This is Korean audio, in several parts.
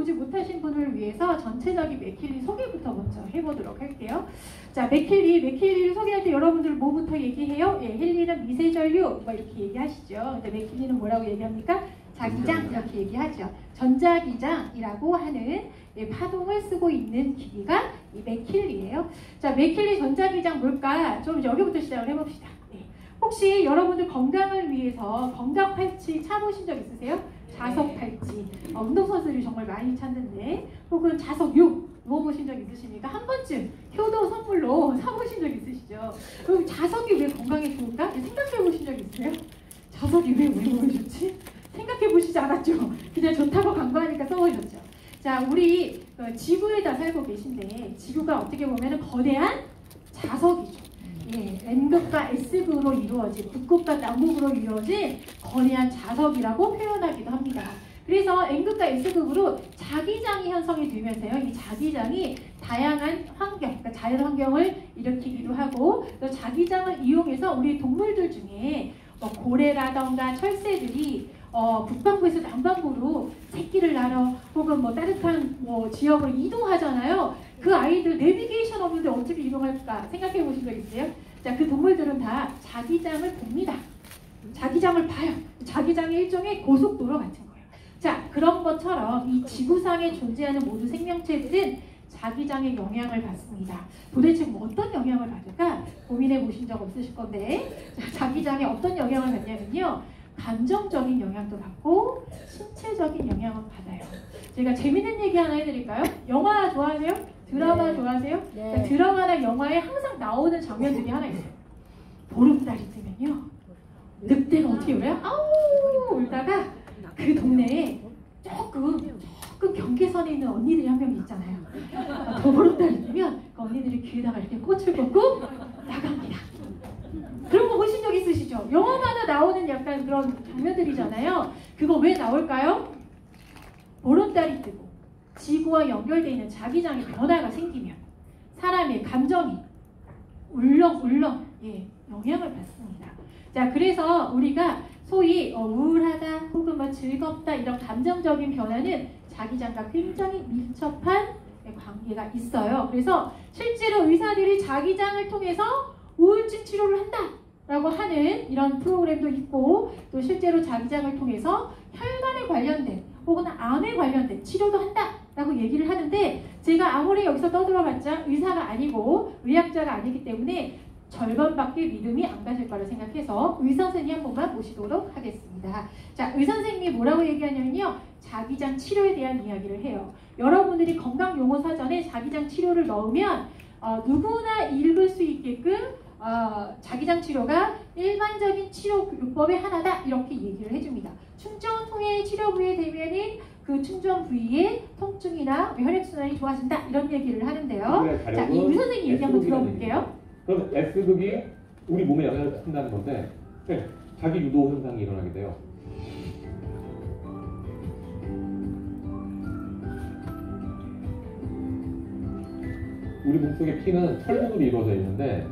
보지 못하신 분을 위해서 전체적인 맥킬리 소개부터 먼저 해보도록 할게요. 자, 맥킬리를 소개할 때 여러분들 뭐부터 얘기해요? 예, 헨리는 미세전류 뭐 이렇게 얘기하시죠. 근데 맥킬리는 뭐라고 얘기합니까? 자기장 이렇게 얘기하죠. 전자기장이라고 하는 파동을 쓰고 있는 기기가 이 맥킬리예요. 자, 맥킬리 전자기장 뭘까? 좀 여기부터 시작을 해봅시다. 혹시 여러분들 건강을 위해서 건강 팔찌 차보신 적 있으세요? 자석 팔찌. 운동선수들이 정말 많이 찾는데, 혹은 자석육 입어보신 적 있으십니까? 한 번쯤 효도 선물로 사보신 적 있으시죠? 그럼 자석이 왜 건강에 좋을까? 생각해 보신 적 있어요? 자석이 왜 우리 몸에 좋지? 생각해 보시지 않았죠? 그냥 좋다고 광고하니까 써보셨죠? 자, 우리 지구에다 살고 계신데, 지구가 어떻게 보면 거대한 자석이죠. 예, N극과 S극으로 이루어진, 북극과 남극으로 이루어진 거대한 자석이라고 표현하기도 합니다. 그래서 N극과 S극으로 자기장이 형성이 되면서요, 이 자기장이 다양한 환경, 그러니까 자연 환경을 일으키기도 하고, 또 자기장을 이용해서 우리 동물들 중에 고래라던가 철새들이 북반구에서 남반구로 새끼를 낳으러 혹은 따뜻한 지역으로 이동하잖아요. 그 아이들 내비게이션 없는데 어떻게 이동할까 생각해 보신 적 있어요? 자, 그 동물들은 다 자기장을 봅니다. 자기장을 봐요. 자기장이 일종의 고속도로 같은 거예요. 자, 그런 것처럼 이 지구상에 존재하는 모든 생명체들은 자기장의 영향을 받습니다. 도대체 어떤 영향을 받을까 고민해 보신 적 없으실 건데, 자, 자기장에 어떤 영향을 받냐면요, 감정적인 영향도 받고 신체적인 영향을 받아요. 제가 재밌는 얘기 하나 해드릴까요? 영화 좋아하세요? 드라마 네. 좋아하세요? 네. 그러니까 드라마나 영화에 항상 나오는 장면들이 하나 있어요. 보름달이 뜨면요, 늑대가 어떻게 울어요? 아우 울다가 그 동네에 조금 경계선에 있는 언니들이 한 명 있잖아요. 보름달이 뜨면 그 언니들이 귀에다가 이렇게 꽃을 꽂고 나갑니다. 그런 거 보신 적 있으시죠? 영화마다 나오는 약간 그런 장면들이잖아요. 그거 왜 나올까요? 보름달이 뜨고 지구와 연결되어 있는 자기장의 변화가 생기면 사람의 감정이 울렁울렁 영향을 받습니다. 자, 그래서 우리가 소위 우울하다 혹은 즐겁다 이런 감정적인 변화는 자기장과 굉장히 밀접한 관계가 있어요. 그래서 실제로 의사들이 자기장을 통해서 우울증 치료를 한다라고 하는 이런 프로그램도 있고, 또 실제로 자기장을 통해서 혈관에 관련된 혹은 암에 관련된 치료도 한다라고 얘기를 하는데, 제가 아무리 여기서 떠들어봤자 의사가 아니고 의학자가 아니기 때문에 절반밖에 믿음이 안 가실 거라 생각해서 의사선생님 한 번만 모시도록 하겠습니다. 자, 의사선생님이 뭐라고 얘기하냐면요, 자기장 치료에 대한 이야기를 해요. 여러분들이 건강용어사전에 자기장 치료를 넣으면 누구나 읽을 수 있게끔 자기장 치료가 일반적인 치료요법의 하나다 이렇게 얘기를 해줍니다. 충전 후에 치료 부위에 대면은 그 충전 부위의 통증이나 혈액순환이 좋아진다 이런 얘기를 하는데요. 자, 이 의사선생님 얘기 한번 들어볼게요. 그럼 S극이 우리 몸에 영향을 미친다는 건데, 자기 유도 현상이 일어나게 돼요. 우리 몸속의 피는 철근으로 이루어져 있는데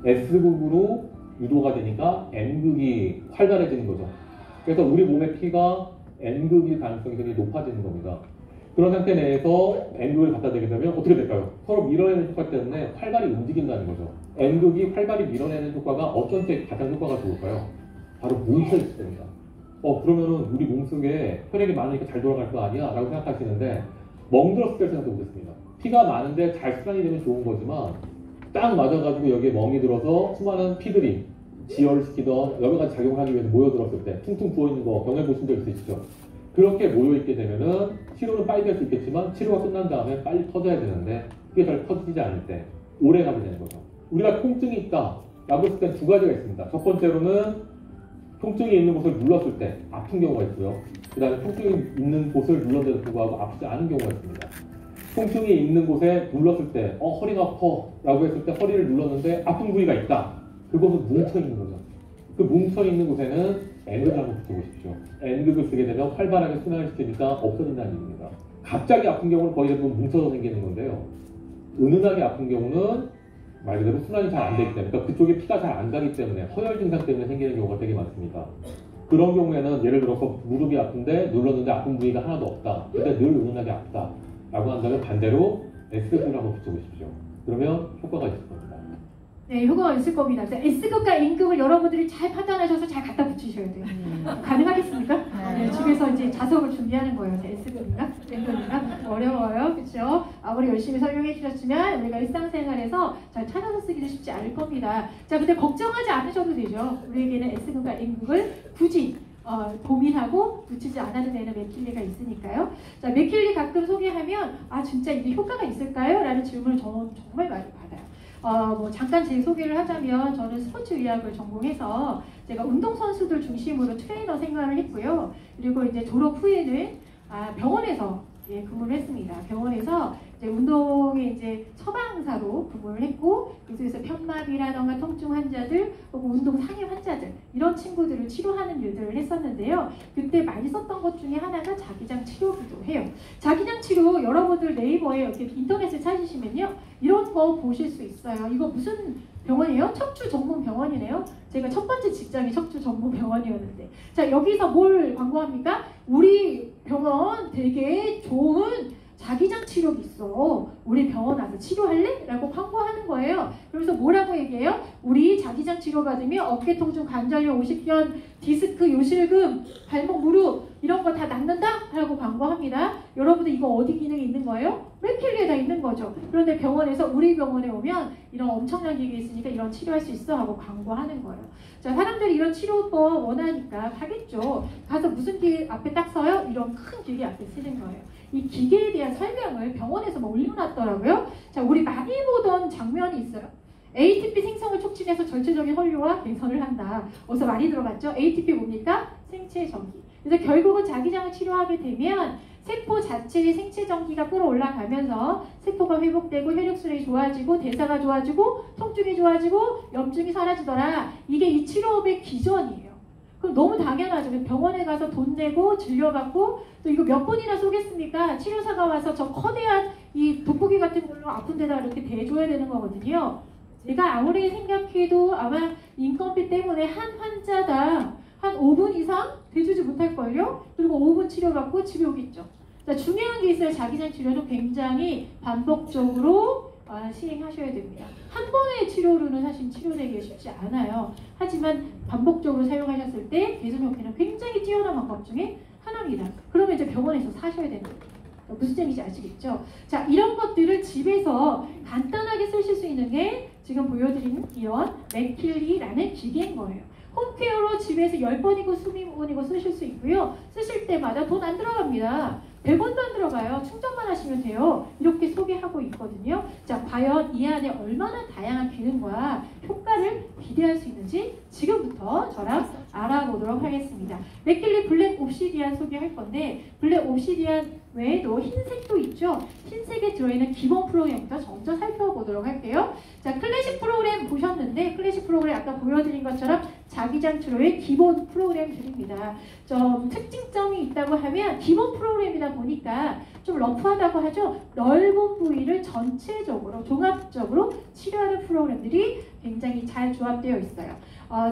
S극으로 유도가 되니까 N극이 활발해지는 거죠. 그래서 우리 몸의 피가 N극일 가능성이 굉장히 높아지는 겁니다. 그런 상태 내에서 N극을 갖다 대게 되면 어떻게 될까요? 서로 밀어내는 효과 때문에 활발히 움직인다는 거죠. N극이 활발히 밀어내는 효과가 어떤 때 가장 효과가 좋을까요? 바로 뭉쳐있을 때입니다. 그러면은 우리 몸속에 혈액이 많으니까 잘 돌아갈 거 아니야? 라고 생각하시는데, 멍들었을 때 생각해 보겠습니다. 피가 많은데 잘 순환이 되면 좋은 거지만 딱 맞아가지고 여기에 멍이 들어서 수많은 피들이 지혈을 시키던 여러 가지 작용을 하기 위해서 모여들었을 때 퉁퉁 부어있는 거 경험해 보신 적 있으시죠? 그렇게 모여있게 되면은 치료는 빨리 될 수 있겠지만 치료가 끝난 다음에 빨리 터져야 되는데 그게 잘 터지지 않을 때 오래 가게 되는 거죠. 우리가 통증이 있다 라고 했을 때 두 가지가 있습니다. 첫 번째로는 통증이 있는 곳을 눌렀을 때 아픈 경우가 있고요. 그 다음에 통증이 있는 곳을 눌렀는데도 불구하고 아프지 않은 경우가 있습니다. 통증이 있는 곳에 눌렀을 때 허리가 아파 라고 했을 때 허리를 눌렀는데 아픈 부위가 있다. 그곳은 뭉쳐있는 거죠. 그 뭉쳐있는 곳에는 N극을 한번 붙여보십시오. N극을 쓰게 되면 활발하게 순환을 시키니까 없어진다는 얘기입니다. 갑자기 아픈 경우는 거의 대부분 뭉쳐서 생기는 건데요. 은은하게 아픈 경우는 말 그대로 순환이 잘 안 되기 때문에, 그러니까 그쪽에 피가 잘 안 가기 때문에 허열 증상 때문에 생기는 경우가 되게 많습니다. 그런 경우에는 예를 들어서 무릎이 아픈데 눌렀는데 아픈 부위가 하나도 없다. 근데 늘 은은하게 아프다. 라고 한다면 반대로 S극을 한번 붙여보십시오. 그러면 효과가 있을 겁니다. 네, 효과가 있을 겁니다. S극과 N극을 여러분들이 잘 판단하셔서 잘 갖다 붙이셔야 돼요. 가능하겠습니까? 네, 집에서 이제 자석을 준비하는 거예요. S극인가? N극인가? 어려워요. 그렇죠? 아무리 열심히 설명해 주셨지만 우리가 일상생활에서 잘 찾아서 쓰기도 쉽지 않을 겁니다. 자, 근데 걱정하지 않으셔도 되죠. 우리에게는 S극과 N극을 굳이 고민하고 붙이지 않아도 되는 맥킬리가 있으니까요. 자, 맥킬리 가끔 소개하면 아 진짜 이게 효과가 있을까요? 라는 질문을 저는 정말 많이 받아요. 뭐 잠깐 제 소개를 하자면 저는 스포츠 의학을 전공해서 제가 운동선수들 중심으로 트레이너 생활을 했고요. 그리고 이제 졸업 후에는 병원에서 근무를 했습니다. 병원에서 이제 운동의 이제 처방사로 근무를 했고, 그래서 편마비라던가 통증 환자들, 혹은 운동 상해 환자들 이런 친구들을 치료하는 일들을 했었는데요. 그때 많이 썼던 것 중에 하나가 자기장 치료기도 해요. 자기장 치료 여러분들 네이버에 이렇게 인터넷에 찾으시면요, 이런 거 보실 수 있어요. 이거 무슨 병원이에요? 척추 전문 병원이네요. 제가 첫 번째 직장이 척추 전문 병원이었는데, 자 여기서 뭘 광고합니까? 우리 병원 되게 좋은 자기장 치료기 있어. 우리 병원 와서 치료할래? 라고 광고하는 거예요. 그래서 뭐라고 얘기해요? 우리 자기장 치료 받으면 어깨 통증, 관절염, 오십견, 디스크, 요실금, 발목, 무릎 이런 거 다 낫는다? 라고 광고합니다. 여러분들 이거 어디 기능이 있는 거예요? 맥킬리에다 있는 거죠. 그런데 병원에서 우리 병원에 오면 이런 엄청난 기계 있으니까 이런 치료할 수 있어 하고 광고하는 거예요. 자, 사람들이 이런 치료법 원하니까 하겠죠. 가서 무슨 기계 앞에 딱 서요? 이런 큰 기계 앞에 쓰는 거예요. 이 기계에 대한 설명을 병원에서 뭐 올려놨더라고요. 자, 우리 많이 보던 장면이 있어요. ATP 생성을 촉진해서 전체적인 혈류와 개선을 한다. 어디서 많이 들어봤죠? ATP 뭡니까? 생체 전기. 그래서 결국은 자기장을 치료하게 되면 세포 자체의 생체 전기가 끌어올라가면서 세포가 회복되고 혈액순환이 좋아지고 대사가 좋아지고 통증이 좋아지고 염증이 사라지더라. 이게 이 치료법의 기전이에요. 그럼 너무 당연하죠. 병원에 가서 돈 내고 진료받고 또 이거 몇 번이나 쏘겠습니까? 치료사가 와서 저 커다란 이 돋보기 같은 걸로 아픈 데다 이렇게 대줘야 되는 거거든요. 제가 아무리 생각해도 아마 인건비 때문에 한 환자당 한 5분 이상 대주지 못할걸요? 그리고 5분 치료받고 집에 오겠죠. 자, 중요한 게 있어요. 자기장 치료는 굉장히 반복적으로 시행하셔야 됩니다. 한 번의 치료로는 사실 치료되기가 쉽지 않아요. 하지만 반복적으로 사용하셨을 때 개선 효과는 굉장히 뛰어난 방법 중에 하나입니다. 그러면 이제 병원에서 사셔야 되는 거예요. 무슨 얘기인지 아시겠죠? 자, 이런 것들을 집에서 간단하게 쓰실 수 있는 게 지금 보여드리는 이런 맥킬리라는 기계인 거예요. 홈케어로 집에서 10번이고 20번이고 쓰실 수 있고요. 쓰실 때마다 돈 안 들어갑니다. 100원도 안 들어가요. 충전만 하시면 돼요. 이렇게 소개하고 있거든요. 자, 과연 이 안에 얼마나 다양한 기능과 효과를 기대할 수 있는지 지금부터 저랑 알아보도록 하겠습니다. 맥킬리 블랙 옵시디안 소개할 건데, 블랙 옵시디안 외에도 흰색도 있죠. 흰색에 들어있는 기본 프로그램부터 먼저 살펴보도록 할게요. 자, 클래식 프로그램 보셨는데, 클래식 프로그램 아까 보여드린 것처럼 자기장 치료의 기본 프로그램들입니다. 좀 특징점이 있다고 하면 기본 프로그램이다 보니까 좀 러프하다고 하죠. 넓은 부위를 전체적으로 종합적으로 치료하는 프로그램들이 굉장히 잘 조합되어 있어요.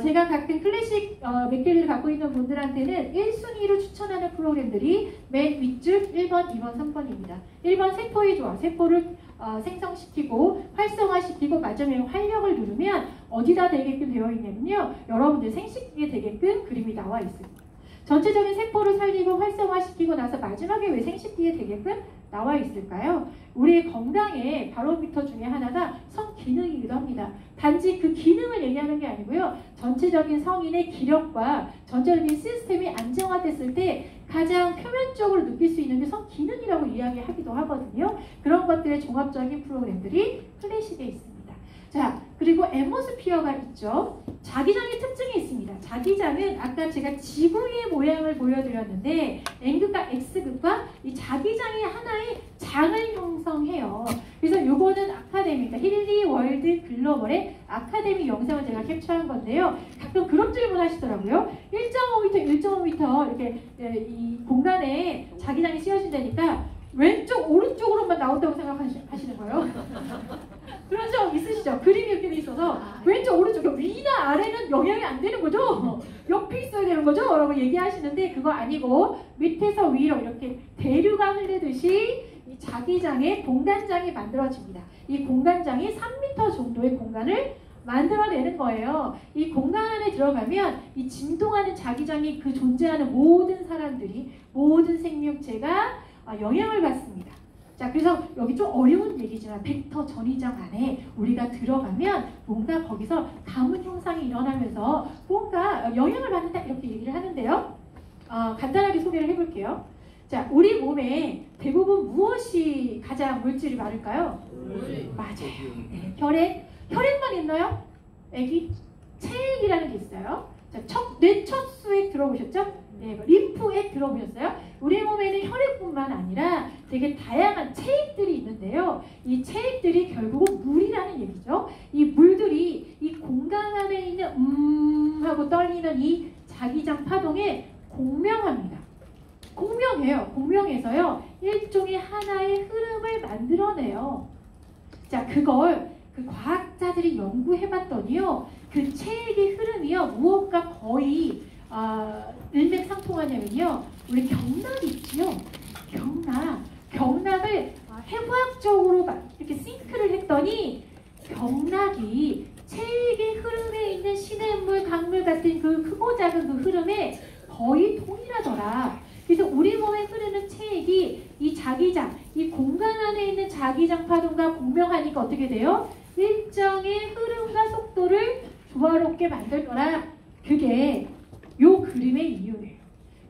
제가 가끔 클래식 맥킬리를 갖고 있는 분들한테는 1순위로 추천하는 프로그램들이 맨 윗줄 1번, 2번, 3번입니다. 1번 세포의 조화, 세포를 생성시키고 활성화시키고 마지막에 활력을 누르면 어디다 되게끔 되어 있냐면요, 여러분들 생식기에 되게끔 그림이 나와 있습니다. 전체적인 세포를 살리고 활성화시키고 나서 마지막에 왜 생식기에 되게끔 나와 있을까요? 우리의 건강의 바로미터 중에 하나가 성기능이기도 합니다. 단지 그 기능을 얘기하는 게 아니고요, 전체적인 성인의 기력과 전체적인 시스템이 안정화됐을 때 가장 표면적으로 느낄 수 있는 게 성기능이라고 이야기하기도 하거든요. 그런 것들의 종합적인 프로그램들이 클래식에 있습니다. 자, 그리고 앰모스피어가 있죠. 자기장의 특징이 있습니다. 자기장은 아까 제가 지구의 모양을 보여드렸는데, N극과 X극과 이 자기장이 하나의 장을 형성해요. 그래서 요거는 아카데미입니다. 힐리 월드 글로벌의 아카데미 영상을 제가 캡처한 건데요. 가끔 그런 질문 하시더라고요. 1.5m, 1.5m 이렇게 이 공간에 자기장이 씌워진다니까 왼쪽, 오른쪽으로만 나온다고 생각하시는 거예요. 그런 적 있으시죠? 그림이 이렇게 돼 있어서 왼쪽, 오른쪽, 위나 아래는 영향이 안 되는 거죠? 옆에 있어야 되는 거죠? 라고 얘기하시는데 그거 아니고 밑에서 위로 이렇게 대류가 흐르듯이 이 자기장의 공간장이 만들어집니다. 이 공간장이 3m 정도의 공간을 만들어내는 거예요. 이 공간 안에 들어가면 이 진동하는 자기장이 그 존재하는 모든 사람들이, 모든 생명체가 영향을 받습니다. 자, 그래서 여기 좀 어려운 얘기지만 벡터 전이장 안에 우리가 들어가면 뭔가 거기서 가문 형상이 일어나면서 뭔가 영향을 받는다 이렇게 얘기를 하는데요. 간단하게 소개를 해볼게요. 자, 우리 몸에 대부분 무엇이 가장 물질이 많을까요? 맞아요. 네, 혈액만 있나요? 애기? 체액이라는 게 있어요. 자, 뇌척수액 들어보셨죠? 네, 림프액 들어보셨어요? 우리 몸에는 혈액뿐만 아니라 되게 다양한 체액들이 있는데요. 이 체액들이 결국은 물이라는 얘기죠. 이 물들이 이 공간 안에 있는 하고 떨리는 이 자기장 파동에 공명합니다. 공명해요. 공명해서요. 일종의 하나의 흐름을 만들어내요. 자, 그걸 그 과학자들이 연구해봤더니요. 그 체액의 흐름이요. 무엇과 거의 일맥상통하냐면요. 우리 경락 있지요. 경락을 해부학적으로 이렇게 싱크를 했더니 경락이 체액의 흐름에 있는 시냇물, 강물 같은 그 크고 작은 그 흐름에 거의 동일하더라. 그래서 우리 몸에 흐르는 체액이 이 자기장, 이 공간 안에 있는 자기장 파동과 공명하니까 어떻게 돼요? 일정의 흐름과 속도를 조화롭게 만들 거라. 그게 요 그림의 이유예요.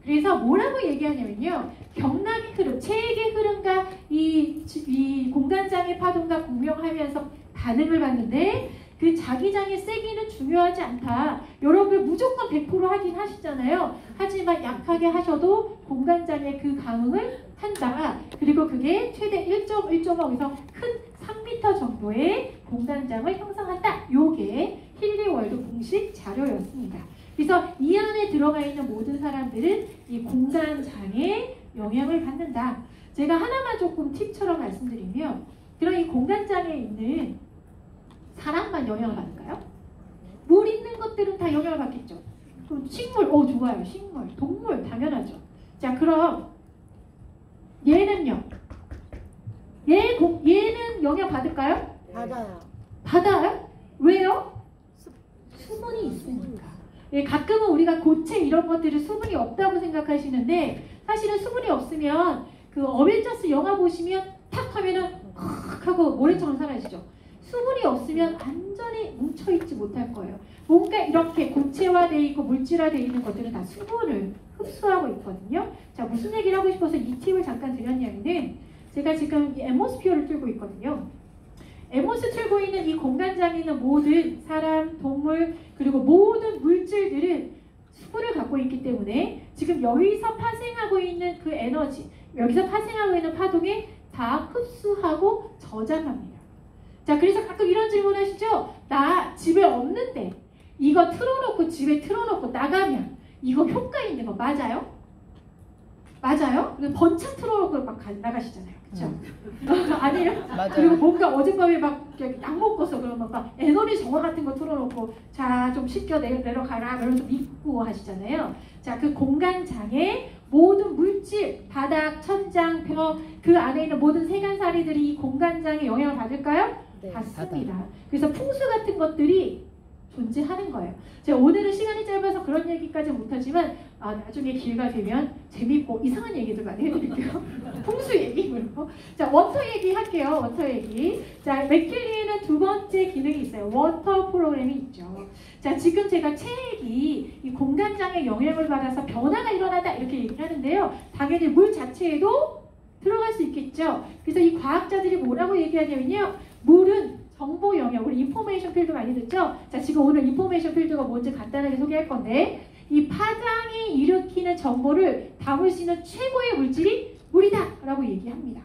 그래서 뭐라고 얘기하냐면요. 경락의 흐름, 체액의 흐름과 이 공간장의 파동과 공명하면서 반응을 받는데 그 자기장의 세기는 중요하지 않다. 여러분 무조건 100% 하긴 하시잖아요. 하지만 약하게 하셔도 공간장의 그 감응을 한다. 그리고 그게 최대 1.5에서 큰 3m 정도의 공간장을 형성한다. 요게 힐리월드 공식 자료였습니다. 그래서 이 안에 들어가 있는 모든 사람들은 이 공간장에 영향을 받는다. 제가 하나만 조금 팁처럼 말씀드리면 그런 이 공간장에 있는 사람만 영향을 받을까요? 물 있는 것들은 다 영향을 받겠죠. 그럼 식물, 좋아요. 식물, 동물 당연하죠. 자, 그럼 얘는요? 얘는 영향 받을까요? 받아요. 받아요? 왜요? 수분이 있으니까. 예, 가끔은 우리가 고체 이런 것들이 수분이 없다고 생각하시는데 사실은 수분이 없으면 그 어벤져스 영화 보시면 탁 하면은 확 하고 모래처럼 사라지죠. 수분이 없으면 완전히 뭉쳐있지 못할 거예요. 뭔가 이렇게 고체화되어 있고 물질화되어 있는 것들은 다 수분을 흡수하고 있거든요. 자, 무슨 얘기를 하고 싶어서 이 팁을 잠깐 드렸냐면은 제가 지금 이 앰모스피어를 틀고 있거든요. 앰모스 틀고 있는 이 공간장에 있는 모든 사람, 동물, 그리고 모든 물질들은 수분을 갖고 있기 때문에 지금 여기서 파생하고 있는 그 에너지, 여기서 파생하고 있는 파동에 다 흡수하고 저장합니다. 자, 그래서 가끔 이런 질문 하시죠? 나 집에 없는데 이거 틀어놓고 집에 틀어놓고 나가면 이거 효과 있는 거 맞아요? 맞아요? 번창 틀어놓고 막 나가시잖아요. 그렇죠? 아니에요? 맞아요. 그리고 뭔가 어젯밤에 막 약 먹고서 그러면 막 에너지 정화 같은 거 틀어놓고 자, 좀 씻겨 내려가라 이러면서 믿고 하시잖아요. 자, 그 공간장에 모든 물질, 바닥, 천장, 벽, 그 안에 있는 모든 세간살이들이 이 공간장에 영향을 받을까요? 네, 받습니다. 그래서 풍수 같은 것들이 존재하는 거예요. 제가 오늘은 시간이 짧아서 그런 얘기까지 못하지만 나중에 기회가 되면 재밌고 이상한 얘기들 많이 해드릴게요. 풍수 얘기 그리고 자, 워터 얘기 할게요. 워터 얘기. 자, 맥킬리에는 두 번째 기능이 있어요. 워터 프로그램이 있죠. 자, 지금 제가 체액이 이 공간장의 영향을 받아서 변화가 일어나다 이렇게 얘기를 하는데요. 당연히 물 자체에도 들어갈 수 있겠죠. 그래서 이 과학자들이 뭐라고 얘기하냐면요. 물은 정보 영역, 우리 인포메이션 필드 많이 듣죠? 자, 지금 오늘 인포메이션 필드가 뭔지 간단하게 소개할 건데 이 파장이 일으키는 정보를 담을 수 있는 최고의 물질이 물이다 라고 얘기합니다.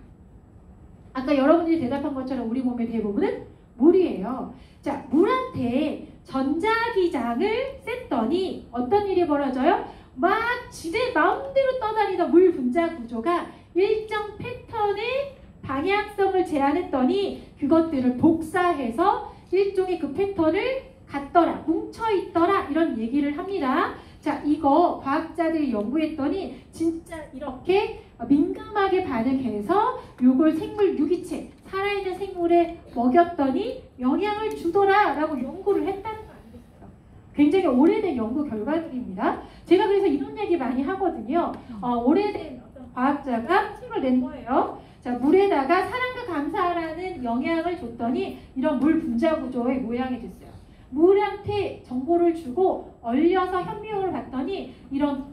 아까 여러분들이 대답한 것처럼 우리 몸의 대부분은 물이에요. 자, 물한테 전자기장을 쐈더니 어떤 일이 벌어져요? 막 지네 마음대로 떠다니던 물 분자 구조가 일정 패턴의 방향성을 제한했더니 그것들을 복사해서 일종의 그 패턴을 갖더라, 뭉쳐있더라 이런 얘기를 합니다. 자, 이거 과학자들이 연구했더니 진짜 이렇게 민감하게 반응해서 요걸 생물 유기체, 살아있는 생물에 먹였더니 영향을 주더라라고 연구를 했다는 거 아니겠어요? 굉장히 오래된 연구 결과들입니다. 제가 그래서 이런 얘기 많이 하거든요. 오래된 어떤 과학자가 책을 낸 거예요. 자, 물에다가 사랑과 감사라는 영향을 줬더니 이런 물 분자 구조의 모양이 됐어요. 물한테 정보를 주고 얼려서 현미경을 봤더니 이런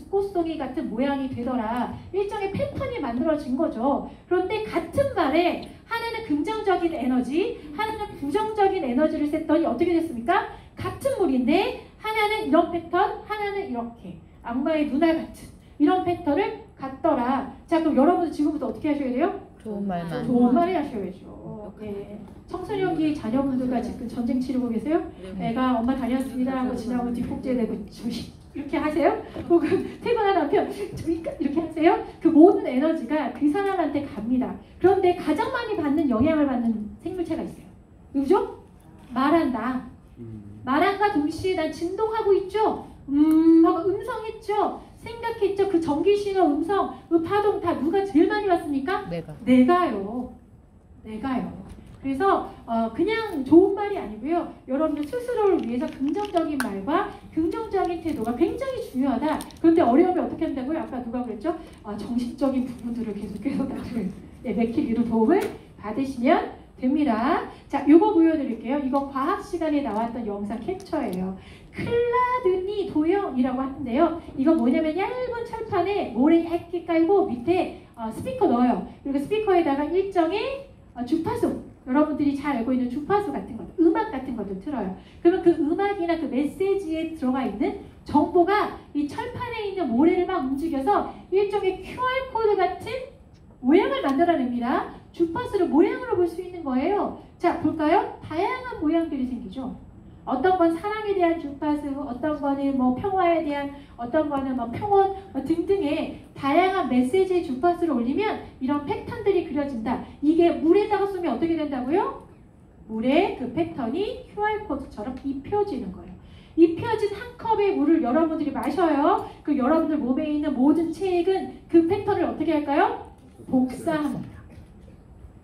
꽃송이 같은 모양이 되더라. 일종의 패턴이 만들어진 거죠. 그런데 같은 말에 하나는 긍정적인 에너지, 하나는 부정적인 에너지를 셌더니 어떻게 됐습니까? 같은 물인데 하나는 이런 패턴, 하나는 이렇게 악마의 눈알 같은 이런 패턴을 갖더라. 자, 그럼 여러분들 지금부터 어떻게 하셔야 돼요? 좋은 말만. 좋은 말을 하셔야죠. 네. 청소년기 자녀분들과 지금 전쟁 치르고 계세요? 애가 엄마 다녔습니다 하고 지나고 뒷복지에 대고 이렇게 하세요? 혹은 퇴근한 남편 이렇게 하세요? 그 모든 에너지가 그 사람한테 갑니다. 그런데 가장 많이 받는 영향을 받는 생물체가 있어요. 누구죠? 말한다. 말한과 동시에 난 진동하고 있죠? 하고 음성했죠? 생각했죠? 그 전기신호, 음성, 파동 다 누가 제일 많이 받습니까? 내가요. 그래서 그냥 좋은 말이 아니고요. 여러분들 스스로를 위해서 긍정적인 말과 긍정적인 태도가 굉장히 중요하다. 그런데 어려움이 어떻게 한다고요? 아까 누가 그랬죠? 정신적인 부분들을 계속해서 나를 맥힐리로 도움을 받으시면 됩니다. 자, 요거 보여드릴게요. 이거 과학 시간에 나왔던 영상 캡처예요. 클라드니 도형이라고 하는데요. 이거 뭐냐면 얇은 철판에 모래 얇게 깔고 밑에 스피커 넣어요. 그리고 스피커에다가 일정의 주파수, 여러분들이 잘 알고 있는 주파수 같은 것, 음악 같은 것도 틀어요. 그러면 그 음악이나 그 메시지에 들어가 있는 정보가 이 철판에 있는 모래를 막 움직여서 일종의 QR코드 같은 모양을 만들어냅니다. 주파수를 모양으로 볼 수 있는 거예요. 자, 볼까요? 다양한 모양들이 생기죠. 어떤 건 사랑에 대한 주파수, 어떤 거는 뭐 평화에 대한, 어떤 거는 뭐 평온 등등의 다양한 메시지의 주파수를 올리면 이런 패턴들이 그려진다. 이게 물에다가 쏘면 어떻게 된다고요? 물에 그 패턴이 QR코드처럼 입혀지는 거예요. 입혀진 한 컵의 물을 여러분들이 마셔요. 그 여러분들 몸에 있는 모든 체액은 그 패턴을 어떻게 할까요? 복사합니다.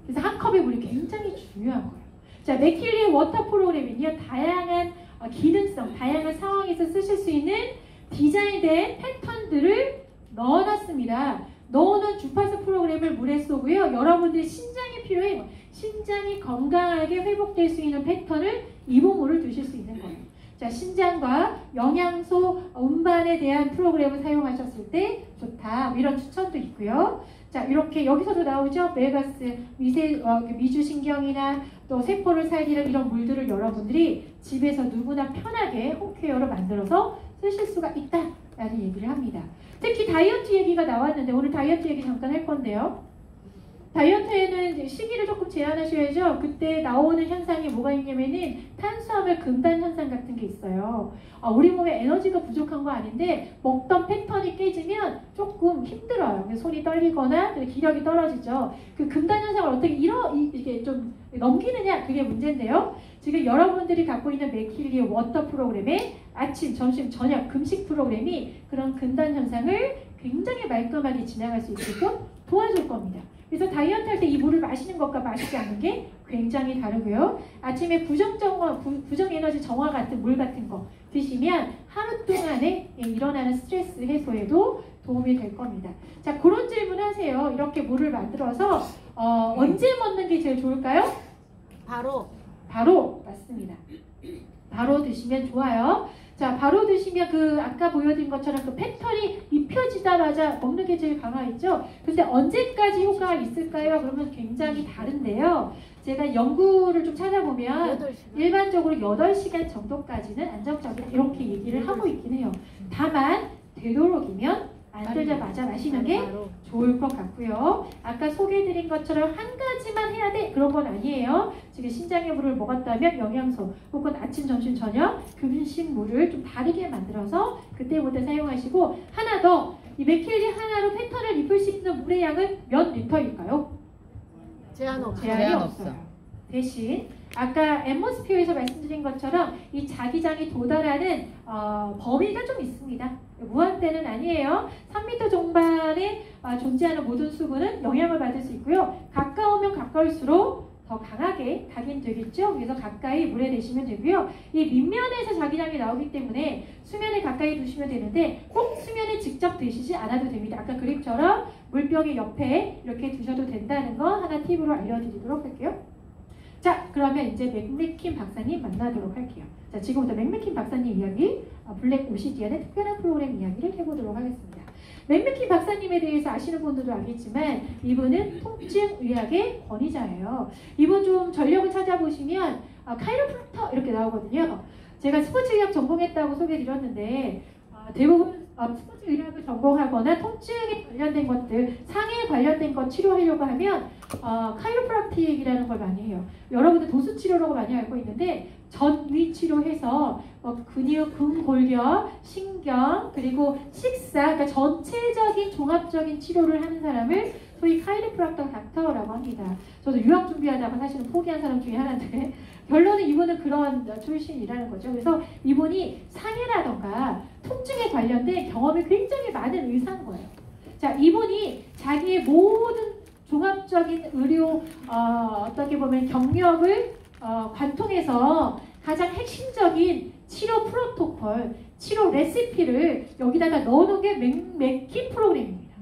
그래서 한 컵의 물이 굉장히 중요한 거예요. 자, 맥킬리의 워터 프로그램은요, 다양한 기능성, 다양한 상황에서 쓰실 수 있는 디자인된 패턴들을 넣어놨습니다. 넣어놓은 주파수 프로그램을 물에 쏘고요. 여러분들이 신장이 필요해, 신장이 건강하게 회복될 수 있는 패턴을 이 몸으로 두실 수 있는 거예요. 자, 신장과 영양소 운반에 대한 프로그램을 사용하셨을 때 좋다. 이런 추천도 있고요. 자, 이렇게 여기서도 나오죠. 메가스, 미주신경이나 또 세포를 살리는 이런 물들을 여러분들이 집에서 누구나 편하게 홈케어로 만들어서 쓰실 수가 있다라는 얘기를 합니다. 특히 다이어트 얘기가 나왔는데 오늘 다이어트 얘기 잠깐 할 건데요. 다이어트에는 이제 시기를 조금 제한하셔야죠. 그때 나오는 현상이 뭐가 있냐면은 탄수화물 금단 현상 같은 게 있어요. 우리 몸에 에너지가 부족한 거 아닌데 먹던 패턴이 깨지면 조금 힘들어요. 손이 떨리거나 기력이 떨어지죠. 그 금단 현상을 어떻게 이렇게 좀 넘기느냐, 그게 문제인데요. 지금 여러분들이 갖고 있는 맥킬리의 워터 프로그램에 아침, 점심, 저녁 금식 프로그램이 그런 금단 현상을 굉장히 말끔하게 지나갈 수 있게끔 도와줄 겁니다. 그래서 다이어트 할 때 이 물을 마시는 것과 마시지 않는 게 굉장히 다르고요. 아침에 부정 에너지 정화 같은 물 같은 거 드시면 하루 동안에 일어나는 스트레스 해소에도 도움이 될 겁니다. 자, 그런 질문 하세요. 이렇게 물을 만들어서 언제 먹는 게 제일 좋을까요? 바로 맞습니다. 바로 드시면 좋아요. 자, 바로 드시면 그 아까 보여드린 것처럼 그 패턴이 입혀지자마자 먹는 게 제일 강화했죠. 근데 언제까지 효과가 있을까요? 그러면 굉장히 다른데요. 제가 연구를 좀 찾아보면 8시간? 일반적으로 8시간 정도까지는 안정적이다 이렇게 얘기를 하고 있긴 해요. 다만 되도록이면 안 들자마자 마시는 게 좋을 것 같고요. 아까 소개해드린 것처럼 한 가지만 해야 돼? 그런 건 아니에요. 지금 신장의 물을 먹었다면 영양소 혹은 아침, 점심, 저녁 금식물을 좀 다르게 만들어서 그때부터 사용하시고 하나 더, 이 맥킬리 하나로 패턴을 입을 수 있는 물의 양은 몇 리터일까요? 제한 없어요. 제한이 없어요. 대신 아까 앰모스피어에서 말씀드린 것처럼 이 자기장이 도달하는 범위가 좀 있습니다. 무한대는 아니에요. 3m 종반에 존재하는 모든 수분은 영향을 받을 수 있고요. 가까우면 가까울수록 더 강하게 각인되겠죠. 그래서 가까이 물에 대시면 되고요. 이 밑면에서 자기장이 나오기 때문에 수면에 가까이 두시면 되는데 꼭 수면에 직접 대시지 않아도 됩니다. 아까 그림처럼 물병의 옆에 이렇게 두셔도 된다는 거 하나 팁으로 알려드리도록 할게요. 자, 그러면 이제 맥메킨 박사님 만나도록 할게요. 자, 지금부터 맥메킨 박사님 이야기, 블랙 오시디언의 특별한 프로그램 이야기를 해보도록 하겠습니다. 맥메킨 박사님에 대해서 아시는 분들도 알겠지만 이분은 통증의학의 권위자예요. 이분 좀 전력을 찾아보시면 카이로프락터 이렇게 나오거든요. 제가 스포츠의학 전공했다고 소개드렸는데 대부분 스포츠의학을 전공하거나 통증에 관련된 것들, 상해에 관련된 것 치료하려고 하면 카이로프락틱이라는 걸 많이 해요. 여러분들 도수치료라고 많이 알고 있는데 전위 치료해서 근육, 근골격, 신경, 그리고 식사, 그러니까 전체적인 종합적인 치료를 하는 사람을 소위 카이로프락터 닥터라고 합니다. 저도 유학 준비하다가 사실은 포기한 사람 중에 하나인데 결론은 이분은 그런 출신이라는 거죠. 그래서 이분이 상해라던가 통증에 관련된 경험이 굉장히 많은 의사인 거예요. 자, 이분이 자기의 모든 종합적인 의료 어떻게 보면 경력을 관통해서 가장 핵심적인 치료 프로토콜, 치료 레시피를 여기다가 넣어놓은 게 맥메킨 프로그램입니다.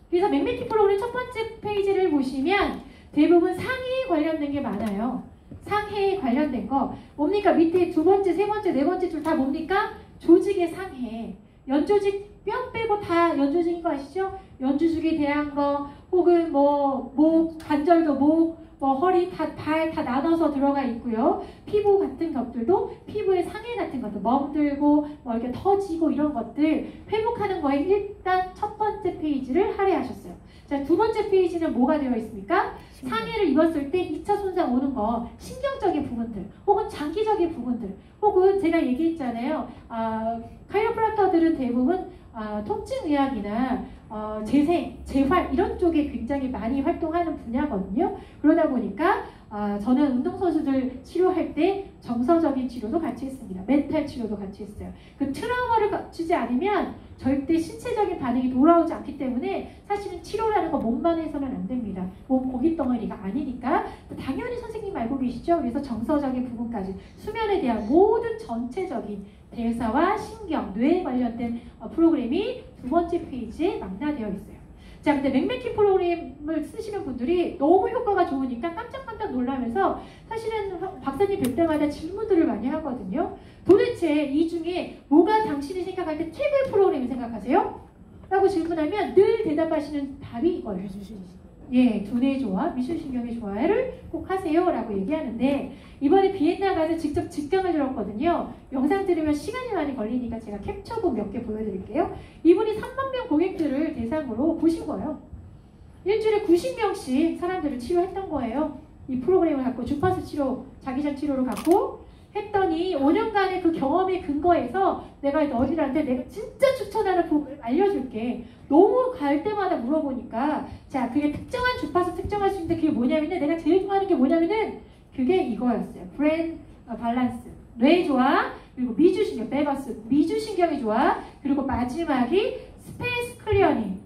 그래서 맥메킨 프로그램 첫 번째 페이지를 보시면 대부분 상해에 관련된 게 많아요. 상해에 관련된 거 뭡니까? 밑에 두 번째, 세 번째, 네 번째 줄 다 뭡니까? 조직의 상해. 연조직 뼈 빼고 다 연조직인 거 아시죠? 연조직에 대한 거 혹은 목, 관절도 목, 허리, 발 다 나눠서 들어가 있고요. 피부 같은 것들도 피부의 상해 같은 것들 멍들고 이렇게 터지고 이런 것들 회복하는 거에 일단 첫 번째 페이지를 할애하셨어요. 자, 두 번째 페이지는 뭐가 되어 있습니까? 상해를 입었을 때 2차 손상 오는 거 신경적인 부분들 혹은 장기적인 부분들 혹은 제가 얘기했잖아요. 카이로프락터들은 대부분 통증의학이나 재생, 재활 이런 쪽에 굉장히 많이 활동하는 분야거든요. 그러다 보니까 저는 운동선수들 치료할 때 정서적인 치료도 같이 했습니다. 멘탈 치료도 같이 했어요. 그 트라우마를 갖추지 않으면 절대 신체적인 반응이 돌아오지 않기 때문에 사실은 치료라는 거 몸만 해서는 안 됩니다. 몸 고깃덩어리가 아니니까 당연히 선생님 알고 계시죠? 그래서 정서적인 부분까지 수면에 대한 모든 전체적인 대사와 신경, 뇌에 관련된 프로그램이 두 번째 페이지에 망라되어 있어요. 자, 근데 맥메킨 프로그램을 쓰시는 분들이 너무 효과가 좋으니까 깜짝깜짝 놀라면서 사실은 박사님 뵐 때마다 질문들을 많이 하거든요. 도대체 이 중에 뭐가 당신이 생각할 때 최고의 프로그램을 생각하세요? 라고 질문하면 늘 대답하시는 답이 이거예요. 예, 두뇌 조화, 미술신경의 조화를 꼭 하세요 라고 얘기하는데 이번에 비엔나 가서 직접 직강을 들었거든요. 영상 들으면 시간이 많이 걸리니까 제가 캡처본 몇 개 보여드릴게요. 이분이 3만 명 고객들을 대상으로 보신 거예요. 일주일에 90명씩 사람들을 치료했던 거예요. 이 프로그램을 갖고 주파수 치료, 자기장 치료를 갖고 했더니 5년간의 그 경험에 근거해서 내가 너희들한테 내가 진짜 추천하는 부분을 알려줄게. 너무 갈 때마다 물어보니까 자, 그게 특정한 주파수 특정할 수 있는데 그게 뭐냐면은 내가 제일 좋아하는 게 뭐냐면은 그게 이거였어요. 브레인 밸런스, 뇌 조화, 그리고 미주신경, 베거스, 미주신경의 조화, 그리고 마지막이 스페이스 클리어닝,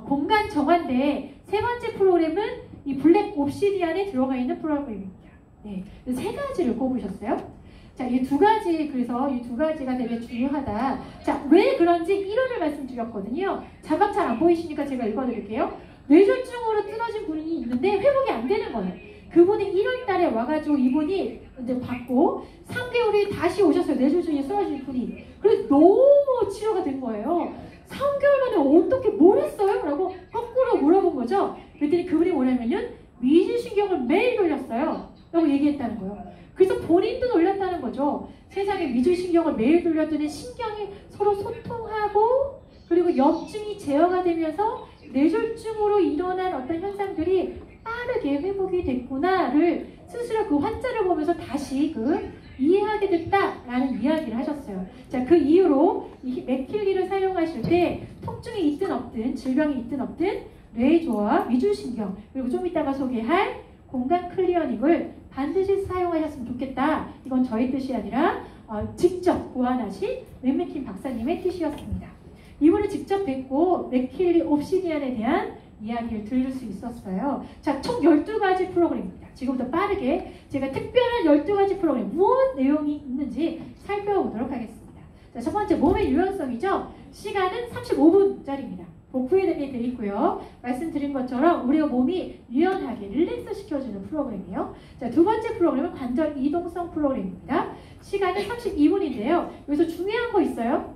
공간 정화인데 세 번째 프로그램은 이 블랙 옵시디안에 들어가 있는 프로그램입니다. 네, 세 가지를 꼽으셨어요. 자, 이 두 가지, 그래서 이 두 가지가 되게 중요하다. 자, 왜 그런지 1월을 말씀드렸거든요. 자막 잘 안 보이시니까 제가 읽어드릴게요. 뇌졸중으로 쓰러진 분이 있는데 회복이 안 되는 거예요. 그분이 1월 달에 와가지고 이분이 이제 받고 3개월이 다시 오셨어요. 뇌졸중에 쓰러진 분이. 그래서 너무 치료가 된 거예요. 3개월 만에 어떻게 뭘 했어요? 라고 거꾸로 물어본 거죠. 그랬더니 그분이 뭐냐면요. 미주신경을 매일 돌렸어요. 라고 얘기했다는 거예요. 그래서 본인도 놀랐다는 거죠. 세상에 미주신경을 매일 돌렸더니 신경이 서로 소통하고 그리고 염증이 제어가 되면서 뇌졸중으로 일어난 어떤 현상들이 빠르게 회복이 됐구나를 스스로 그 환자를 보면서 다시 이해하게 됐다라는 이야기를 하셨어요. 자, 그 이후로 이 맥킬리를 사용하실 때 통증이 있든 없든 질병이 있든 없든 뇌 조화, 미주신경 그리고 좀 이따가 소개할 공간 클리어닝을 반드시 사용하셨으면 좋겠다. 이건 저희 뜻이 아니라 직접 고안하신 맥메킨 박사님의 뜻이었습니다. 이분을 직접 뵙고 맥킬리 옵시디안에 대한 이야기를 들을 수 있었어요. 자, 총 12가지 프로그램입니다. 지금부터 빠르게 제가 특별한 12가지 프로그램 무엇 내용이 있는지 살펴보도록 하겠습니다. 자, 첫 번째 몸의 유연성이죠. 시간은 35분짜리입니다. 복부에 되어 있고요. 말씀드린 것처럼 우리가 몸이 유연하게 릴렉스 시켜주는 프로그램이에요. 자, 두 번째 프로그램은 관절 이동성 프로그램입니다. 시간은 32분인데요. 여기서 중요한 거 있어요.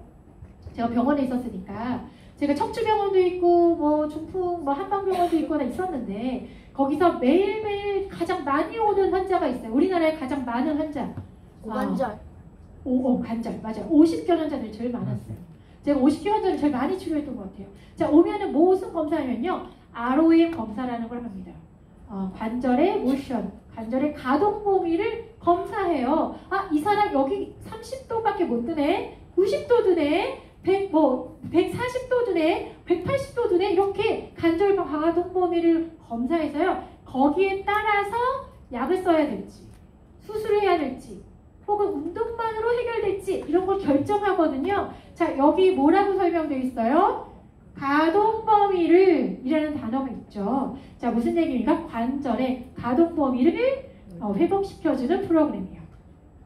제가 병원에 있었으니까 제가 척추병원도 있고 뭐 중풍 뭐 한방병원도 있거나 있었는데 거기서 매일매일 가장 많이 오는 환자가 있어요. 우리나라에 가장 많은 환자. 관절. 관절. 맞아요. 50견 환자들이 제일 많았어요. 제가 50견 환자를 제일 많이 치료했던 것 같아요. 자, 오면은 무슨 검사하면요. ROM 검사라는 걸 합니다. 관절의 모션, 관절의 가동 범위를 검사해요. 이 사람 여기 30도밖에 못 드네. 90도 드네. 140도 드네, 180도 드네, 이렇게 관절 가동 범위를 검사해서요. 거기에 따라서 약을 써야 될지, 수술해야 될지, 혹은 운동만으로 해결될지 이런 걸 결정하거든요. 자, 여기 뭐라고 설명되어 있어요? 가동 범위를 이라는 단어가 있죠. 자, 무슨 얘기입니까? 관절의 가동 범위를 회복시켜주는 프로그램이에요.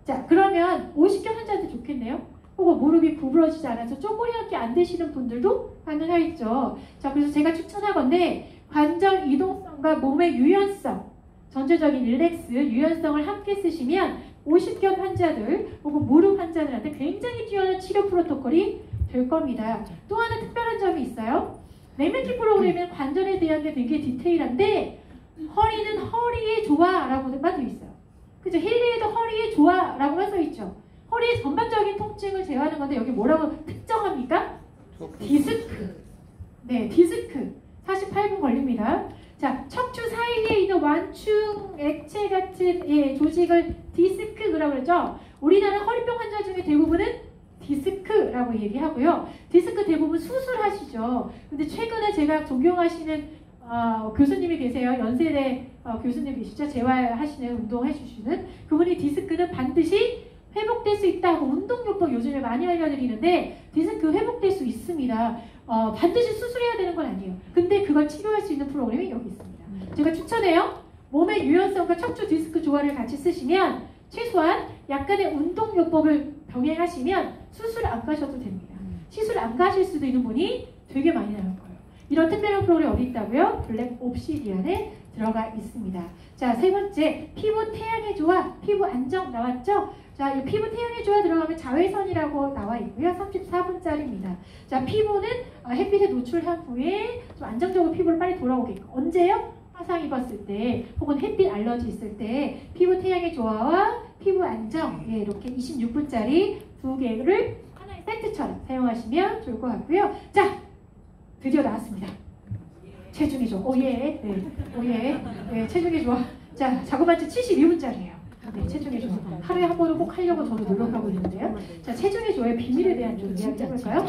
자, 그러면 50견 환자한테 좋겠네요. 혹은 무릎이 구부러지지 않아서 쪼그리게 안 되시는 분들도 가능하겠죠. 자, 그래서 제가 추천하건데 관절 이동성과 몸의 유연성, 전체적인 릴렉스, 유연성을 함께 쓰시면 50견 환자들 혹은 무릎 환자들한테 굉장히 뛰어난 치료 프로토콜이 될 겁니다. 또 하나 특별한 점이 있어요. 맥메킨 프로그램은 관절에 대한 게 되게 디테일한데 허리는 허리에 좋아 라고만 되어 있어요. 그죠? 힐리에도 허리에 좋아 라고만 써 있죠. 허리의 전반적인 통증을 제어하는 건데 여기 뭐라고 특정합니까? 디스크. 네, 디스크. 48분 걸립니다. 자, 척추 사이에 있는 완충 액체 같은 조직을 디스크라고 그러죠. 우리나라 허리병 환자 중에 대부분은 디스크라고 얘기하고요. 디스크 대부분 수술하시죠. 근데 최근에 제가 존경하시는 교수님이 계세요. 연세대 교수님이시죠. 재활하시는 운동 해주시는 그분이 디스크는 반드시 회복될 수 있다고 운동요법 요즘에 많이 알려드리는데 디스크 회복될 수 있습니다. 반드시 수술해야 되는 건 아니에요. 근데 그걸 치료할 수 있는 프로그램이 여기 있습니다. 제가 추천해요. 몸의 유연성과 척추 디스크 조화를 같이 쓰시면 최소한 약간의 운동요법을 병행하시면 수술 안 가셔도 됩니다. 시술 안 가실 수도 있는 분이 되게 많이 나올 거예요. 이런 특별한 프로그램이 어디 있다고요? 블랙 옵시디안에 들어가 있습니다. 자, 세 번째, 피부 태양의 조화, 피부 안정 나왔죠? 자, 이 피부 태양의 조화 들어가면 자외선이라고 나와 있고요. 34분짜리입니다. 자, 피부는 햇빛에 노출한 후에 좀 안정적으로 피부를 빨리 돌아오게끔. 언제요? 화상 입었을 때, 혹은 햇빛 알러지 있을 때 피부 태양의 조화와 피부 안정, 이렇게 26분짜리 두 개를 하나의 세트처럼 사용하시면 좋을 것 같고요. 자, 드디어 나왔습니다. 체중의 조화. 오예. 네. 오예. 네, 체중의 조화. 자, 자그마치 72분짜리예요. 네, 체중의 조화. 하루에 한 번은 꼭 하려고 저도 노력하고 있는데요. 자, 체중의 조화의 비밀에 대한 좀 이야기 해볼까요?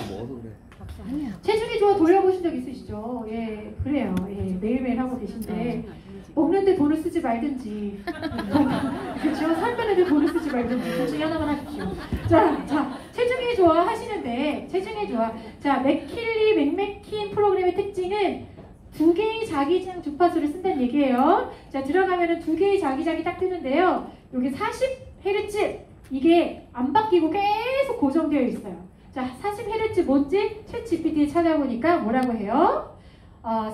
체중의 조화 돌려보신 적 있으시죠? 예, 그래요. 예, 매일매일 하고 계신데 먹는데 돈을 쓰지 말든지 그렇죠? 살빼는데 돈을 쓰지 말든지 둘 중에 하나만 하십시오. 자, 체중의 조화 하시는데 체중의 조화. 자, 맥킬리 맥메킨 프로그램의 특징은 두 개의 자기장 주파수를 쓴다는 얘기예요. 자, 들어가면은 두 개의 자기장이 딱 뜨는데요. 여기 40Hz 이게 안 바뀌고 계속 고정되어 있어요. 자, 40Hz 뭔지 챗GPT에 찾아보니까 뭐라고 해요?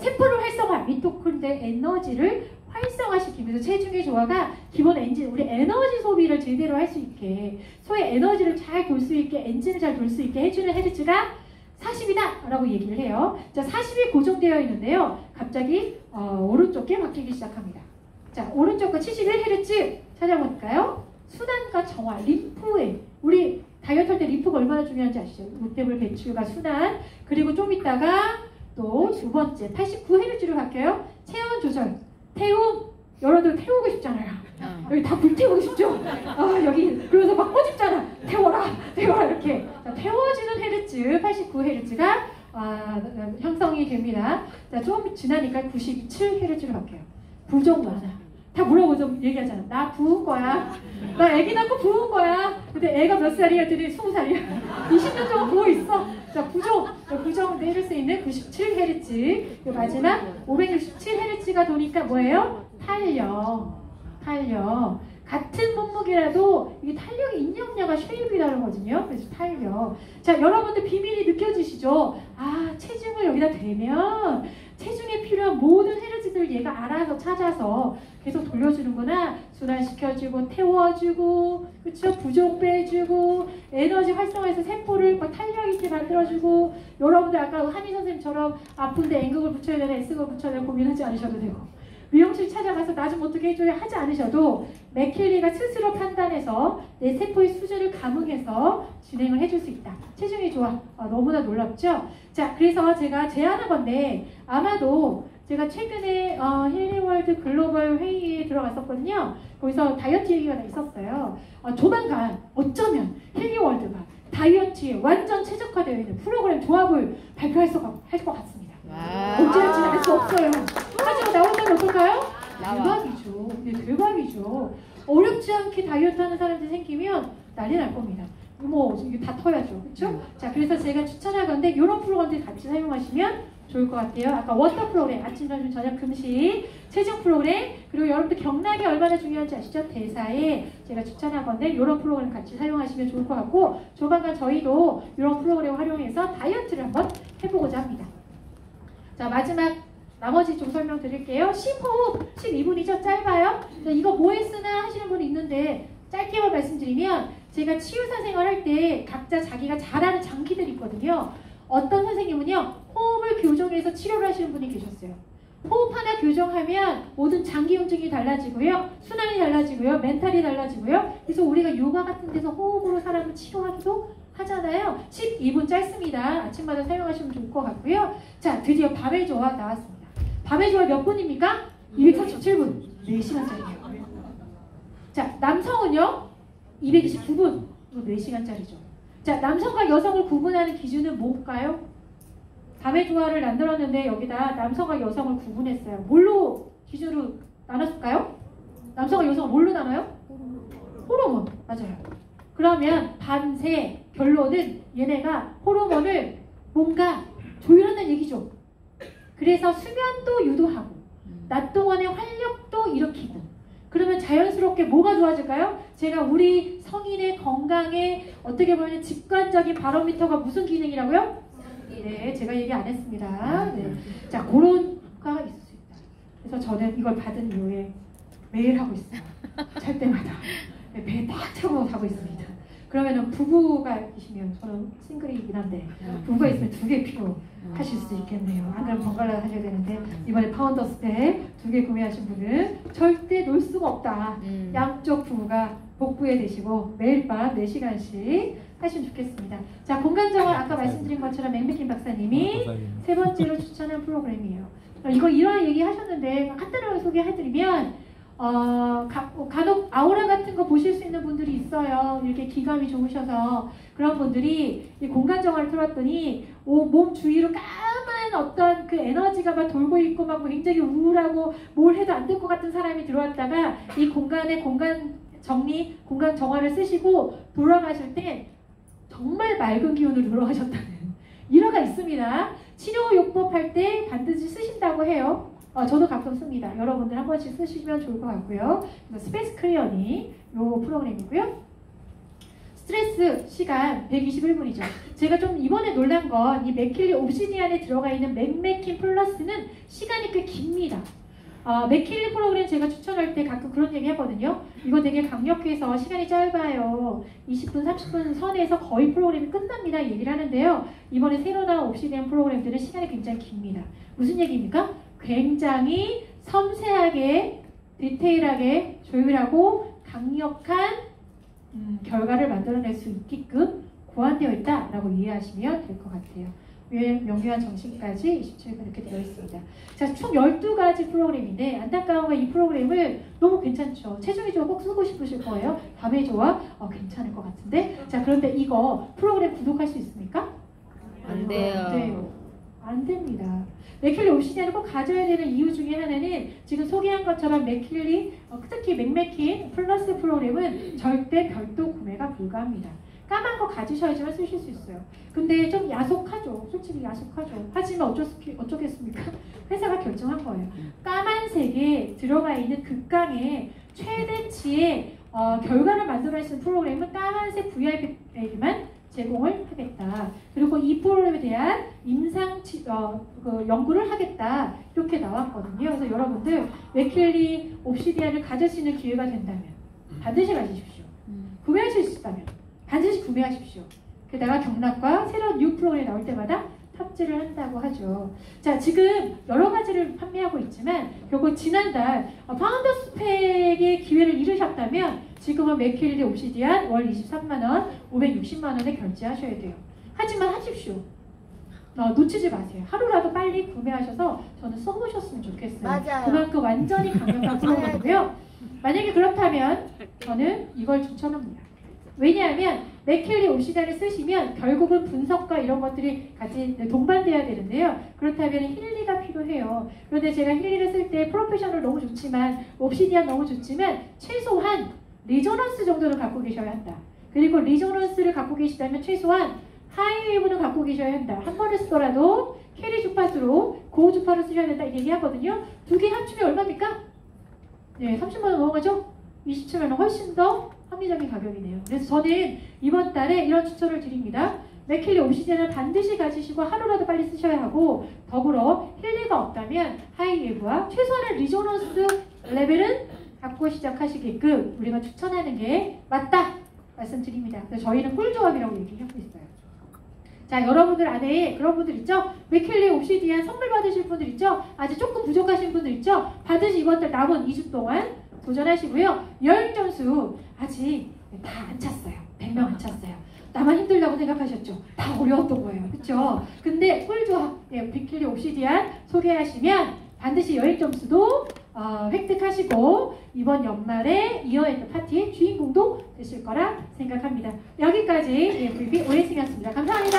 세포를 활성화, 미토콘드리아 에너지를 활성화시키면서 체중의 조화가 기본 엔진, 우리 에너지 소비를 제대로 할 수 있게 소위 에너지를 잘 돌 수 있게 엔진을 잘 돌 수 있게 해주는 헤르츠가 40이다 라고 얘기를 해요. 자, 40이 고정되어 있는데요. 갑자기 오른쪽에 바뀌기 시작합니다. 자, 오른쪽과 71Hz 찾아볼까요? 순환과 정화, 림프에 우리 다이어트 할 때 림프가 얼마나 중요한지 아시죠? 노폐물 배출과 순환. 그리고 좀 있다가 또 두 번째 89Hz로 바뀌어요. 체온 조절, 태움. 여러분들 태우고 싶잖아요. 여기 다 불태우고 싶죠? 여기 그래서 막 꼬집잖아. 태워라 이렇게. 자, 태워지는 헤르츠 89Hz가 형성이 됩니다. 자, 좀 지나니까 97Hz로 바뀌어요. 부종 완화. 다 물어보죠. 얘기하잖아. 나 부은 거야. 나 애기 낳고 부은 거야. 근데 애가 몇 살이야? 했더니 20살이야. 20년 동안 부어 있어. 자, 부정 내릴 수 있는 97Hz. 마지막 567Hz가 도니까 뭐예요? 탄력. 같은 몸무게라도 이게 탄력의 인력량과 쉐입이 다르거든요. 그래서 탄력. 자, 여러분들 비밀이 느껴지시죠? 아, 체중을 여기다 대면 체중에 필요한 모든 헤르츠들을 얘가 알아서 찾아서 계속 돌려주는구나. 순환시켜주고 태워주고, 그쵸? 부족 빼주고, 에너지 활성화해서 세포를 탄력 있게 만들어주고. 여러분들 아까 한희 선생님처럼 아픈데 N극을 붙여야 되나 S극을 붙여야 되나 고민하지 않으셔도 되고, 미용실 찾아가서 나 좀 어떻게 해줘야 하지 않으셔도 맥킬리가 스스로 판단해서 내 세포의 수준을 감응해서 진행을 해줄 수 있다. 체중이 좋아. 너무나 놀랍죠? 자, 그래서 제가 제안한 건데 아마도 제가 최근에 힐링월드 글로벌 회의에 들어갔었거든요. 거기서 다이어트 얘기가 있었어요. 조만간 어쩌면 힐링월드가 다이어트에 완전 최적화되어 있는 프로그램 조합을 발표할 것 같습니다. 언제 할지는 알 수 없어요. 하지만 나온다면 어떨까요? 대박이죠. 네, 대박이죠. 어렵지 않게 다이어트 하는 사람들이 생기면 난리 날 겁니다. 뭐 이게 다 터야죠. 그렇죠? 자, 그래서 제가 추천할 건데 이런 프로그램들 같이 사용하시면 좋을 것 같아요. 아까 워터 프로그램, 아침, 점심, 저녁 금식, 체중 프로그램, 그리고 여러분들 경락이 얼마나 중요한지 아시죠? 대사에 제가 추천할 건데 이런 프로그램 같이 사용하시면 좋을 것 같고, 조만간 저희도 이런 프로그램 활용해서 다이어트를 한번 해보고자 합니다. 자, 마지막 나머지 좀 설명드릴게요. 심호흡 12분이죠? 짧아요? 자, 이거 뭐에 쓰나 하시는 분이 있는데 짧게만 말씀드리면, 제가 치유사 생활할 때 각자 자기가 잘하는 장기들이 있거든요. 어떤 선생님은요, 호흡을 교정해서 치료를 하시는 분이 계셨어요. 호흡 하나 교정하면 모든 장기 움직임이 달라지고요, 순환이 달라지고요, 멘탈이 달라지고요. 그래서 우리가 요가 같은 데서 호흡으로 사람을 치료하기도 하잖아요. 12분 짧습니다. 아침마다 사용하시면 좋을 것 같고요. 자, 드디어 밤의 조화 나왔습니다. 밤의 조화 몇 분입니까? 237분. 4시간짜리예요. 자, 남성은요? 229분. 이거 4시간짜리죠. 자, 남성과 여성을 구분하는 기준은 뭘까요? 밤의 조화를 만들었는데 여기다 남성과 여성을 구분했어요. 뭘로 기준으로 나눴을까요? 남성과 여성을 뭘로 나눠요? 호르몬. 맞아요. 그러면 밤새 결론은 얘네가 호르몬을 뭔가 조율한다는 얘기죠. 그래서 수면도 유도하고 낮 동안의 활력도 일으키고, 그러면 자연스럽게 뭐가 좋아질까요? 제가 우리 성인의 건강에 어떻게 보면 직관적인 바로미터가 무슨 기능이라고요? 네, 제가 얘기 안 했습니다. 네. 자, 그런 효과가 있을 수 있다. 그래서 저는 이걸 받은 이후에 매일 하고 있어요. 잘 때마다. 네, 배에 딱 차고 자고 있습니다. 그러면은 부부가 계시면, 저는 싱글이긴 한데 부부가 있으면 2개 필요하실 수 있겠네요. 안 그러면 번갈아 하셔야 되는데, 이번에 파운더 스펙 2개 구매하신 분은 절대 놓을 수가 없다. 양쪽 부부가 복부에 대시고 매일 밤 4시간씩 하시면 좋겠습니다. 자, 공간정원 아까 말씀드린 것처럼 맹백김 박사님이 3번째로 추천한 프로그램이에요. 이거 이런 얘기 하셨는데 간단하게 소개해드리면, 간혹 아우라 같은 거 보실 수 있는 분들이 있어요. 이렇게 기감이 좋으셔서. 그런 분들이 이 공간정화를 틀었더니 몸 주위로 까만 어떤 그 에너지가 막 돌고 있고 막 굉장히 우울하고 뭘 해도 안 될 것 같은 사람이 들어왔다가 이 공간에 공간 정리, 공간 정화를 쓰시고 돌아가실 때 정말 맑은 기운으로 돌아가셨다는 일화가 있습니다. 치료요법 할 때 반드시 쓰신다고 해요. 저도 가끔 씁니다. 여러분들 한 번씩 쓰시면 좋을 것 같고요. 스페이스 클리어닝 요 프로그램이고요. 스트레스 시간 121분이죠. 제가 좀 이번에 놀란 건 이 맥킬리 옵시디안에 들어가 있는 맥메킨 플러스는 시간이 꽤 깁니다. 맥킬리 프로그램 제가 추천할 때 가끔 그런 얘기 하거든요. 이거 되게 강력해서 시간이 짧아요. 20분, 30분 선에서 거의 프로그램이 끝납니다. 얘기를 하는데요. 이번에 새로 나온 옵시디안 프로그램들은 시간이 굉장히 깁니다. 무슨 얘기입니까? 굉장히 섬세하게, 디테일하게 조율하고 강력한 결과를 만들어낼 수 있게끔 고안되어 있다라고 이해하시면 될 것 같아요. 명료한 정신까지 27분 이렇게 되어 있습니다. 자, 총 12가지 프로그램인데 안타까운 건 이 프로그램을 너무 괜찮죠. 체중이 좋아 꼭 쓰고 싶으실 거예요. 밤에 좋아? 괜찮을 것 같은데. 자, 그런데 이거 프로그램 구독할 수 있습니까? 안 돼요. 안 돼요. 안 됩니다. 맥킬리 옵시디안을 꼭 가져야 되는 이유 중에 하나는 지금 소개한 것처럼 맥킬리, 특히 맥메킨 플러스 프로그램은 절대 별도 구매가 불가합니다. 까만 거 가지셔야지만 쓰실 수 있어요. 근데 좀 야속하죠. 솔직히 야속하죠. 하지만 어쩌겠습니까? 회사가 결정한 거예요. 까만색에 들어가 있는 극강의 최대치의 결과를 만들어낼 수 있는 프로그램은 까만색 VIP에게만 제공을 하겠다. 그리고 이 프로그램에 대한 연구를 하겠다. 이렇게 나왔거든요. 그래서 여러분들 맥킬리 옵시디안을 가질 수 있는 기회가 된다면 반드시 가지십시오. 구매하실 수 있다면 반드시 구매하십시오. 게다가 경락과 새로운 뉴 프로그램이 나올 때마다 탑재를 한다고 하죠. 자, 지금 여러 가지를 판매하고 있지만 결국 지난달 파운더스 팩의 기회를 잃으셨다면 지금은 맥킬리 옵시디안 월 23만원, 560만원에 결제하셔야 돼요. 하지만 하십시오. 놓치지 마세요. 하루라도 빨리 구매하셔서 저는 써보셨으면 좋겠어요. 맞아요. 그만큼 완전히 강력한 프로그램이고요. 만약에 그렇다면 저는 이걸 추천합니다. 왜냐하면 맥킬리 옵시디안을 쓰시면 결국은 분석과 이런 것들이 같이 동반돼야 되는데요. 그렇다면 힐리가 필요해요. 그런데 제가 힐리를 쓸 때 프로페셔널 너무 좋지만 옵시디안 너무 좋지만 최소한 리조넌스 정도는 갖고 계셔야 한다. 그리고 리조넌스를 갖고 계시다면 최소한 하이웨이브는 갖고 계셔야 한다. 한 번을 쓰더라도 캐리 주파수로 고우 주파를 쓰셔야 된다 이 얘기하거든요. 두 개 합치면 얼마입니까? 네, 30만원 넘어가죠? 27만원 훨씬 더 합리적인 가격이네요. 그래서 저는 이번 달에 이런 추천을 드립니다. 맥킬리 옵시디안을 반드시 가지시고 하루라도 빨리 쓰셔야 하고 더불어 힐리가 없다면 하이웨이브와 최소한의 리조넌스 레벨은 갖고 시작하시게끔 우리가 추천하는 게 맞다 말씀드립니다. 그래서 저희는 꿀조합이라고 얘기하고 있어요. 자, 여러분들 안에 그런 분들 있죠? 맥킬리 옵시디안 선물 받으실 분들 있죠? 아직 조금 부족하신 분들 있죠? 반드시 이번 달 남은 2주 동안 도전하시고요. 여행 점수 아직 다 안 찼어요. 100명 안 찼어요. 나만 힘들다고 생각하셨죠? 다 어려웠던 거예요. 그쵸? 근데 꿀조합, 맥킬리 옵시디안 소개하시면 반드시 여행 점수도 획득하시고 이번 연말에 이어했던 파티의 주인공도 되실 거라 생각합니다. 여기까지 VP 오해승이었습니다. 감사합니다.